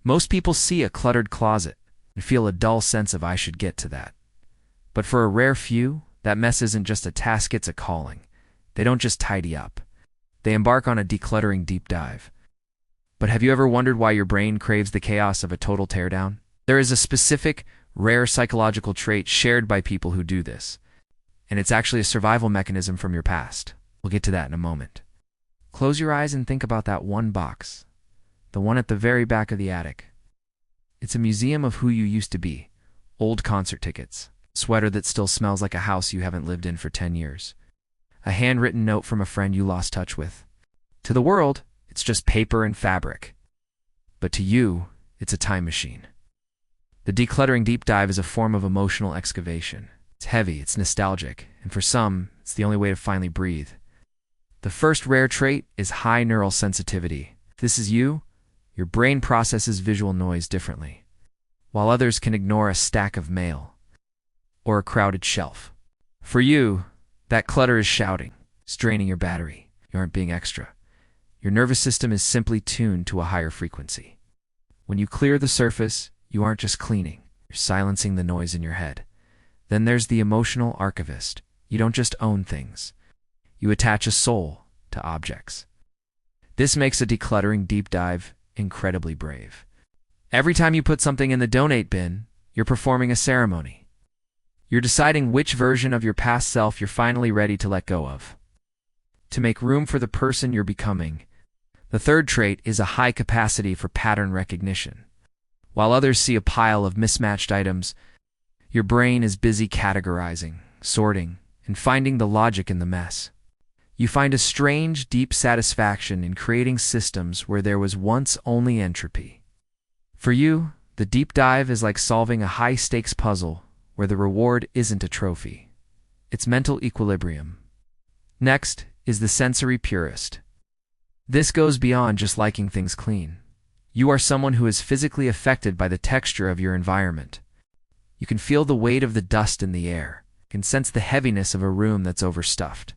Most people see a cluttered closet and feel a dull sense of "I should get to that." But for a rare few, that mess isn't just a task, it's a calling. They don't just tidy up. They embark on a decluttering deep dive. But have you ever wondered why your brain craves the chaos of a total teardown? There is a specific, rare psychological trait shared by people who do this, and it's actually a survival mechanism from your past. We'll get to that in a moment. Close your eyes and think about that one box, the one at the very back of the attic. It's a museum of who you used to be. Old concert tickets, sweater that still smells like a house you haven't lived in for 10 years, a handwritten note from a friend you lost touch with. To the world, it's just paper and fabric. But to you, it's a time machine. The decluttering deep dive is a form of emotional excavation. It's heavy, it's nostalgic, and for some, it's the only way to finally breathe. The first rare trait is high neural sensitivity. If this is you, your brain processes visual noise differently, while others can ignore a stack of mail or a crowded shelf. For you, that clutter is shouting, straining your battery. You aren't being extra. Your nervous system is simply tuned to a higher frequency. When you clear the surface, you aren't just cleaning, you're silencing the noise in your head. Then there's the emotional archivist. You don't just own things. You attach a soul to objects. This makes a decluttering deep dive incredibly brave. Every time you put something in the donate bin, you're performing a ceremony. You're deciding which version of your past self you're finally ready to let go of, to make room for the person you're becoming. The third trait is a high capacity for pattern recognition. While others see a pile of mismatched items, your brain is busy categorizing, sorting, and finding the logic in the mess. You find a strange, deep satisfaction in creating systems where there was once only entropy. For you, the deep dive is like solving a high-stakes puzzle where the reward isn't a trophy. It's mental equilibrium. Next is the sensory purist. This goes beyond just liking things clean. You are someone who is physically affected by the texture of your environment. You can feel the weight of the dust in the air, can sense the heaviness of a room that's overstuffed.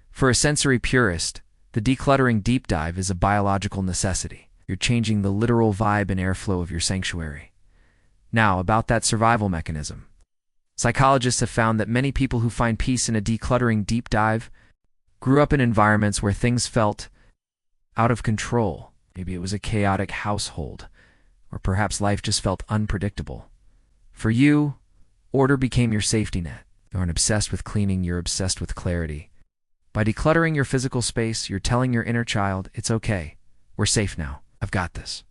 For a sensory purist, the decluttering deep dive is a biological necessity. You're changing the literal vibe and airflow of your sanctuary. Now, about that survival mechanism. Psychologists have found that many people who find peace in a decluttering deep dive grew up in environments where things felt out of control. Maybe it was a chaotic household, or perhaps life just felt unpredictable. For you, order became your safety net. You aren't obsessed with cleaning, you're obsessed with clarity. By decluttering your physical space, you're telling your inner child, it's okay, we're safe now, I've got this.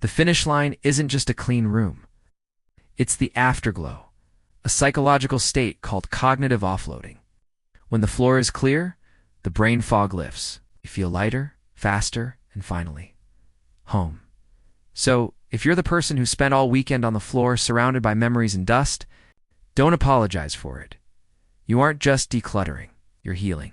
The finish line isn't just a clean room. It's the afterglow, a psychological state called cognitive offloading. When the floor is clear, the brain fog lifts. You feel lighter, faster, and finally, home. So, if you're the person who spent all weekend on the floor surrounded by memories and dust, don't apologize for it. You aren't just decluttering, you're healing.